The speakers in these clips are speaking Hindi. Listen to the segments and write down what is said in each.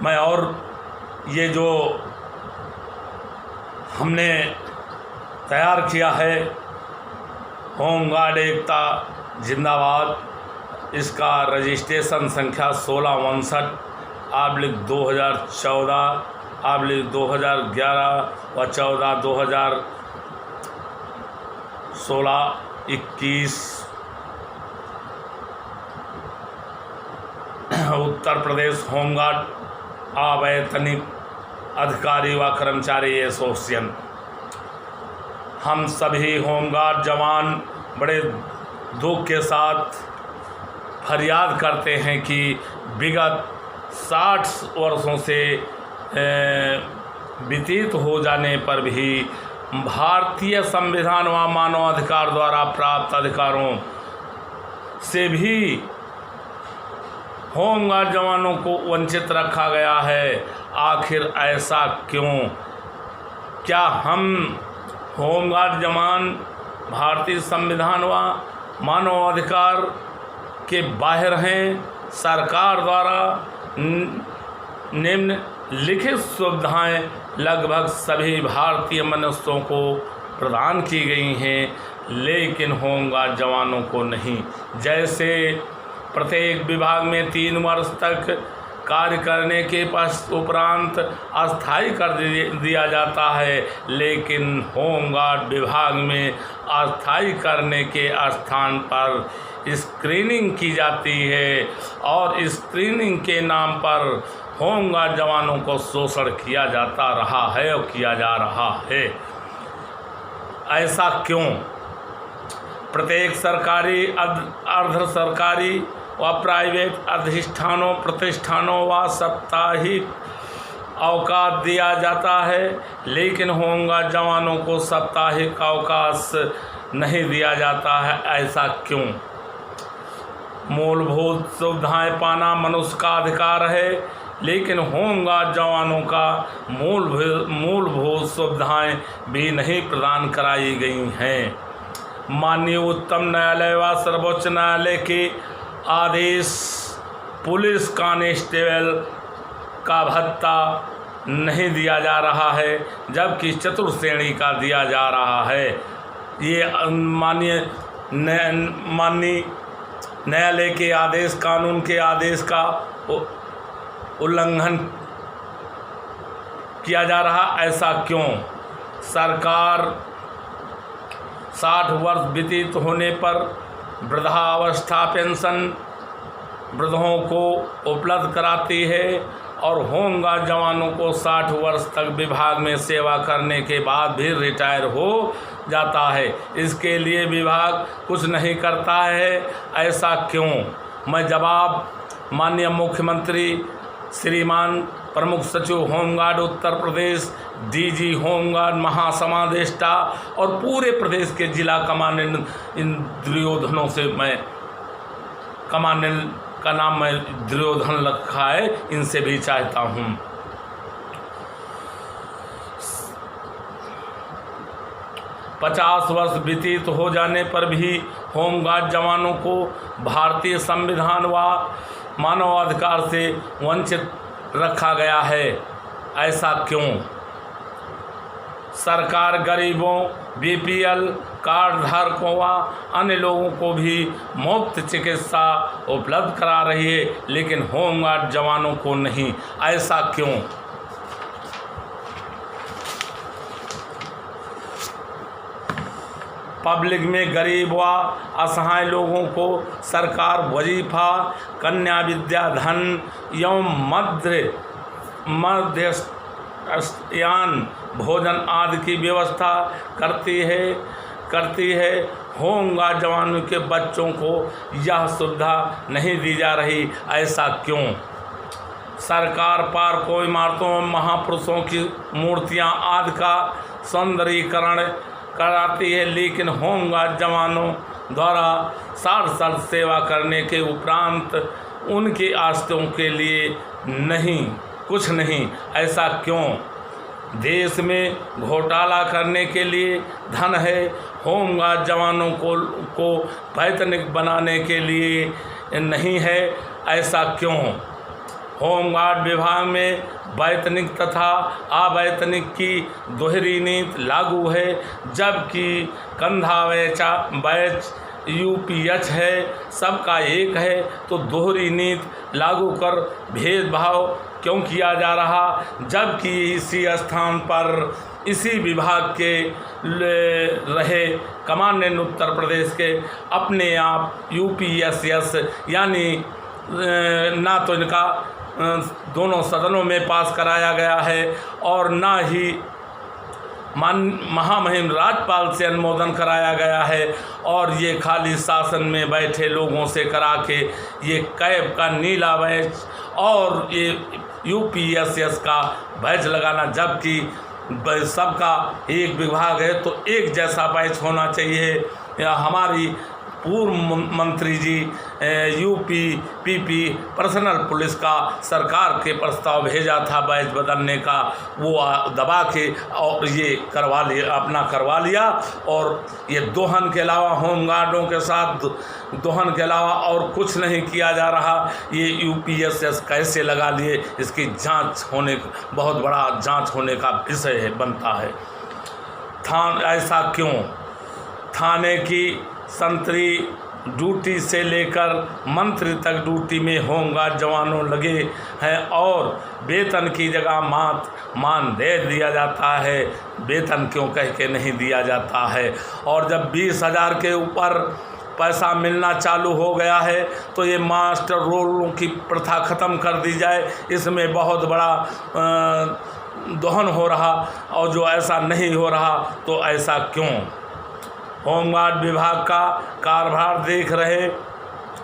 मैं और ये जो हमने तैयार किया है होमगार्ड एकता जिंदाबाद, इसका रजिस्ट्रेशन संख्या 16/59/2014/2011 व 14/2016-21 उत्तर प्रदेश होमगार्ड अवैतनिक अधिकारी व कर्मचारी एसोसिएशन। हम सभी होमगार्ड जवान बड़े दुख के साथ फरियाद करते हैं कि विगत 60 वर्षों से व्यतीत हो जाने पर भी भारतीय संविधान व मानवाधिकार द्वारा प्राप्त अधिकारों से भी होमगार्ड जवानों को वंचित रखा गया है। आखिर ऐसा क्यों? क्या हम होमगार्ड जवान भारतीय संविधान व मानवाधिकार के बाहर हैं? सरकार द्वारा निम्नलिखित सुविधाएं लगभग सभी भारतीय मनुष्यों को प्रदान की गई हैं, लेकिन होमगार्ड जवानों को नहीं। जैसे प्रत्येक विभाग में 3 वर्ष तक कार्य करने के उपरांत अस्थायी कर दिया जाता है, लेकिन होमगार्ड विभाग में अस्थायी करने के स्थान पर स्क्रीनिंग की जाती है और स्क्रीनिंग के नाम पर होमगार्ड जवानों को शोषण किया जाता रहा है और किया जा रहा है। ऐसा क्यों? प्रत्येक सरकारी, अर्ध सरकारी व प्राइवेट प्रतिष्ठानों व साप्ताहिक अवकाश दिया जाता है, लेकिन होमगार्ड जवानों को साप्ताहिक अवकाश नहीं दिया जाता है। ऐसा क्यों? मूलभूत सुविधाएं पाना मनुष्य का अधिकार है, लेकिन होमगार्ड जवानों का मूलभूत सुविधाएं भी नहीं प्रदान कराई गई हैं। माननीय उच्चतम न्यायालय व सर्वोच्च न्यायालय के आदेश पुलिस कांस्टेबल का भत्ता नहीं दिया जा रहा है, जबकि चतुर्थ श्रेणी का दिया जा रहा है। ये माननीय न्यायालय के आदेश, कानून के आदेश का उल्लंघन किया जा रहा। ऐसा क्यों? सरकार 60 वर्ष व्यतीत होने पर वृद्धावस्था पेंशन वृद्धों को उपलब्ध कराती है और होमगार्ड जवानों को 60 वर्ष तक विभाग में सेवा करने के बाद भी रिटायर हो जाता है। इसके लिए विभाग कुछ नहीं करता है। ऐसा क्यों? मैं जवाब माननीय मुख्यमंत्री श्रीमान प्रमुख सचिव home guard Uttar Pradesh, DG home guard, महासमादेष्टा और पूरे प्रदेश के जिला कमांडेंट, इन दुर्योधनों से मैं कमांडेंट का नाम मैं दुर्योधन रखा है, इनसे भी चाहता हूँ 50 वर्ष व्यतीत हो जाने पर भी होमगार्ड जवानों को भारतीय संविधान व मानवाधिकार से वंचित रखा गया है। ऐसा क्यों? सरकार गरीबों, बीपीएल कार्ड धारकों व अन्य लोगों को भी मुफ्त चिकित्सा उपलब्ध करा रही है, लेकिन होमगार्ड जवानों को नहीं। ऐसा क्यों? पब्लिक में गरीब व असहाय लोगों को सरकार वजीफा, कन्या विद्याधन एवं मध्यस्थयान भोजन आदि की व्यवस्था करती है। होमगार्ड जवानों के बच्चों को यह सुविधा नहीं दी जा रही। ऐसा क्यों? सरकार पार्कों, इमारतों, महापुरुषों की मूर्तियां आदि का सौंदर्यीकरण कराती है, लेकिन होमगार्ड जवानों द्वारा 60 साल सेवा करने के उपरांत उनकी आस्तियों के लिए नहीं, कुछ नहीं। ऐसा क्यों? देश में घोटाला करने के लिए धन है, होमगार्ड जवानों को वैतनिक बनाने के लिए नहीं है। ऐसा क्यों? होमगार्ड विभाग में वैतनिक तथा अवैतनिक की दोहरी नीति लागू है, जबकि कंधा बैच यूपीएच है, सबका एक है, तो दोहरी नीति लागू कर भेदभाव क्यों किया जा रहा, जबकि इसी स्थान पर इसी विभाग के रहे कमांडेंट उत्तर प्रदेश के अपने आप यूपीएसएस यानी ना तो इनका दोनों सदनों में पास कराया गया है और ना ही महामहिम राज्यपाल से अनुमोदन कराया गया है, और ये खाली शासन में बैठे लोगों से करा के ये कैब का नीला बैच और ये यूपीएसएस का बैच लगाना, जबकि सबका एक विभाग है तो एक जैसा बैच होना चाहिए। हमारी पूर्व मंत्री जी यूपी पीपी पर्सनल पुलिस का सरकार के प्रस्ताव भेजा था बैच बदलने का, वो दबा के और ये करवा लिया और ये दोहन के अलावा होमगार्डों के साथ दोहन के अलावा और कुछ नहीं किया जा रहा। ये यूपीएसएस कैसे लगा लिए, इसकी जांच होने बहुत बड़ा जांच होने का विषय है बनता है। ऐसा क्यों? थाने की संतरी ड्यूटी से लेकर मंत्री तक ड्यूटी में होमगार्ड जवानों लगे हैं और वेतन की जगह मानदेय दिया जाता है। वेतन क्यों कह के नहीं दिया जाता है? और जब 20,000 के ऊपर पैसा मिलना चालू हो गया है तो ये मास्टर रोलों की प्रथा ख़त्म कर दी जाए, इसमें बहुत बड़ा दोहन हो रहा, और जो ऐसा नहीं हो रहा तो ऐसा क्यों? होमगार्ड विभाग का कार्यभार देख रहे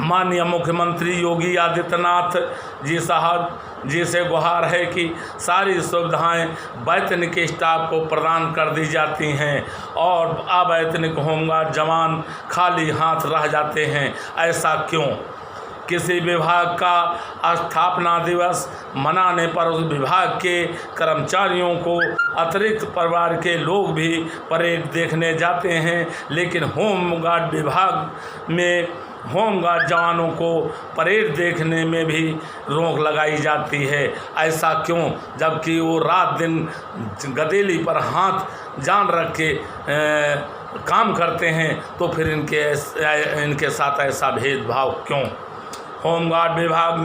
माननीय मुख्यमंत्री योगी आदित्यनाथ जी साहब जी से गुहार है कि सारी सुविधाएं वैतनिक स्टाफ को प्रदान कर दी जाती हैं और अवैतनिक होमगार्ड जवान खाली हाथ रह जाते हैं। ऐसा क्यों? किसी विभाग का स्थापना दिवस मनाने पर उस विभाग के कर्मचारियों को अतिरिक्त परिवार के लोग भी परेड देखने जाते हैं, लेकिन होमगार्ड विभाग में होमगार्ड जवानों को परेड देखने में भी रोक लगाई जाती है। ऐसा क्यों? जबकि वो रात दिन गदेली पर हाथ जान रख के काम करते हैं, तो फिर इनके साथ ऐसा भेदभाव क्यों? होमगार्ड विभाग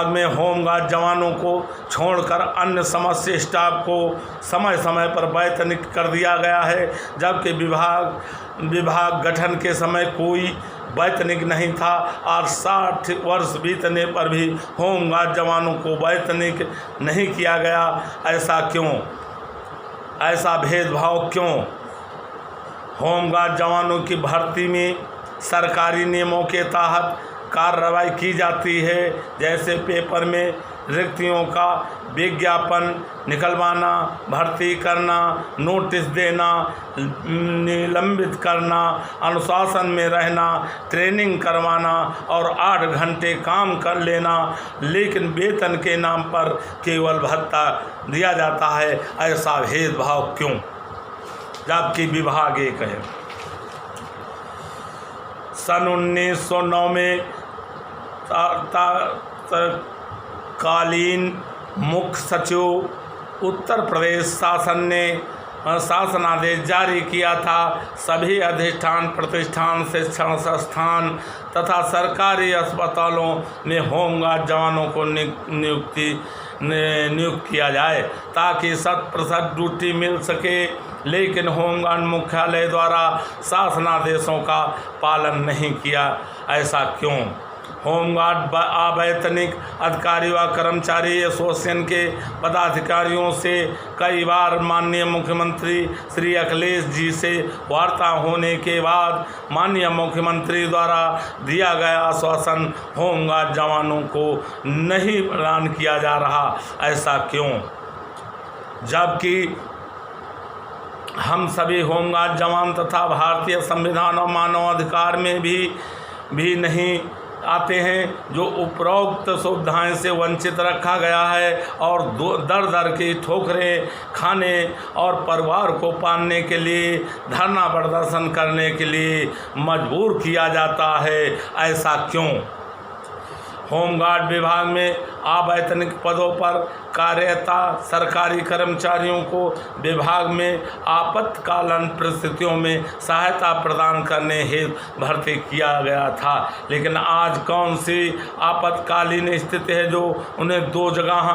में होमगार्ड जवानों को छोड़कर अन्य समस्त स्टाफ को समय समय पर वैतनिक कर दिया गया है, जबकि विभाग गठन के समय कोई वैतनिक नहीं था और 60 वर्ष बीतने पर भी होमगार्ड जवानों को वैतनिक नहीं किया गया। ऐसा क्यों? ऐसा भेदभाव क्यों? होमगार्ड जवानों की भर्ती में सरकारी नियमों के तहत कार्रवाई की जाती है, जैसे पेपर में रिक्तियों का विज्ञापन निकलवाना, भर्ती करना, नोटिस देना, निलंबित करना, अनुशासन में रहना, ट्रेनिंग करवाना और 8 घंटे काम कर लेना, लेकिन वेतन के नाम पर केवल भत्ता दिया जाता है। ऐसा भेदभाव क्यों? जबकि विभाग एक है। सन 1909 में कालीन मुख्य सचिव उत्तर प्रदेश शासन ने शासनादेश जारी किया था। सभी अधिष्ठान प्रतिष्ठान, शिक्षण संस्थान तथा सरकारी अस्पतालों में होमगार्ड जवानों को नियुक्त किया जाए ताकि 100% ड्यूटी मिल सके, लेकिन होमगार्ड मुख्यालय द्वारा शासनादेशों का पालन नहीं किया। ऐसा क्यों? होमगार्ड अवैतनिक अधिकारी व कर्मचारी एसोसिएशन के पदाधिकारियों से कई बार माननीय मुख्यमंत्री श्री अखिलेश जी से वार्ता होने के बाद माननीय मुख्यमंत्री द्वारा दिया गया आश्वासन होमगार्ड जवानों को नहीं प्रदान किया जा रहा। ऐसा क्यों? जबकि हम सभी होमगार्ड जवान तथा भारतीय संविधान और मानवाधिकार में भी नहीं आते हैं, जो उपरोक्त सुविधाएं से वंचित रखा गया है और दर दर की ठोकरें खाने और परिवार को पालने के लिए धरना प्रदर्शन करने के लिए मजबूर किया जाता है। ऐसा क्यों? होमगार्ड विभाग में अवैतनिक पदों पर कार्यरत सरकारी कर्मचारियों को विभाग में आपातकालीन परिस्थितियों में सहायता प्रदान करने हेतु भर्ती किया गया था। लेकिन आज कौन सी आपातकालीन स्थिति है जो उन्हें 2 जगह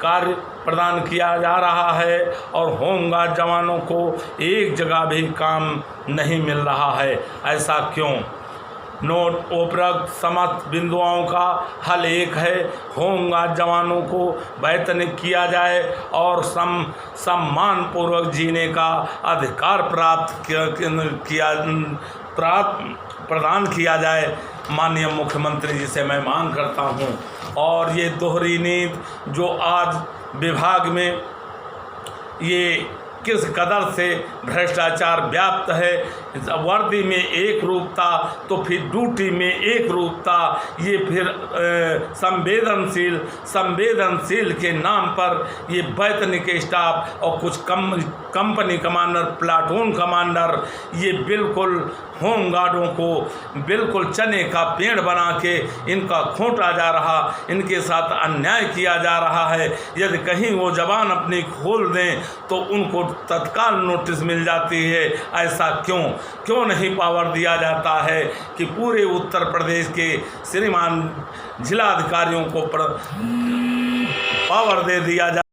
कार्य प्रदान किया जा रहा है और होमगार्ड जवानों को एक जगह भी काम नहीं मिल रहा है? ऐसा क्यों? नोट उपरोक्त समस्त बिंदुओं का हल एक है, होमगार्ड जवानों को वेतन किया जाए और सम्मानपूर्वक जीने का अधिकार प्रदान किया जाए। माननीय मुख्यमंत्री जी से मैं मांग करता हूं। और ये दोहरी नीति जो आज विभाग में ये किस कदर से भ्रष्टाचार व्याप्त है, वर्दी में एक रूपता तो फिर ड्यूटी में एक रूपता, ये फिर संवेदनशील के नाम पर ये वैतनिक स्टाफ और कुछ कंपनी कमांडर, प्लाटून कमांडर, ये बिल्कुल होमगार्डों को बिल्कुल चने का पेड़ बना के इनका खोटा जा रहा, इनके साथ अन्याय किया जा रहा है। यदि कहीं वो जबान अपनी खोल दें तो उनको तत्काल नोटिस मिल जाती है। ऐसा क्यों नहीं पावर दिया जाता है कि पूरे उत्तर प्रदेश के श्रीमान जिलाधिकारियों को पावर दे दिया जाए।